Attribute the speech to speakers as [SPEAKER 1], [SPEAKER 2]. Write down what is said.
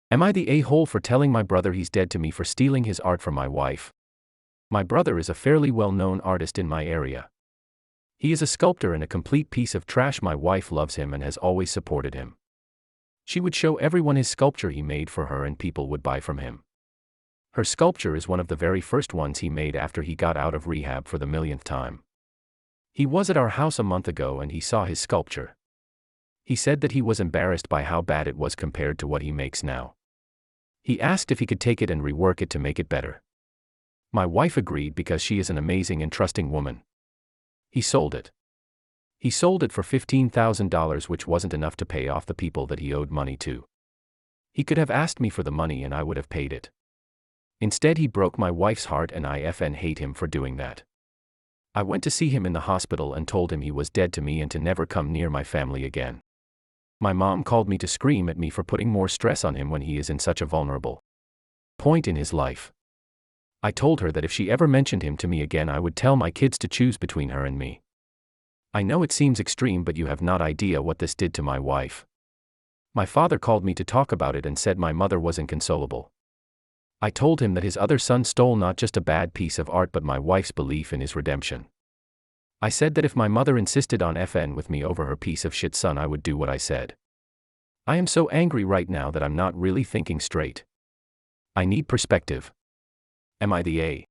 [SPEAKER 1] Am I the a-hole for telling my brother he's dead to me for stealing his art from my wife? My brother is a fairly well-known artist in my area. He is a sculptor and a complete piece of trash. My wife loves him and has always supported him. She would show everyone his sculpture he made for her and people would buy from him. Her sculpture is one of the very first ones he made after he got out of rehab for the millionth time. He was at our house a month ago and he saw his sculpture. He said that he was embarrassed by how bad it was compared to what he makes now. He asked if he could take it and rework it to make it better. My wife agreed because she is an amazing and trusting woman. He sold it. He sold it for $15,000, which wasn't enough to pay off the people that he owed money to. He could have asked me for the money and I would have paid it. Instead, he broke my wife's heart and I effing hate him for doing that. I went to see him in the hospital and told him he was dead to me and to never come near my family again. My mom called me to scream at me for putting more stress on him when he is in such a vulnerable point in his life. I told her that if she ever mentioned him to me again, I would tell my kids to choose between her and me. I know it seems extreme, but you have not idea what this did to my wife. My father called me to talk about it and said my mother was inconsolable. I told him that his other son stole not just a bad piece of art but my wife's belief in his redemption. I said that if my mother insisted on FN with me over her piece of shit son, I would do what I said. I am so angry right now that I'm not really thinking straight. I need perspective. Am I the A?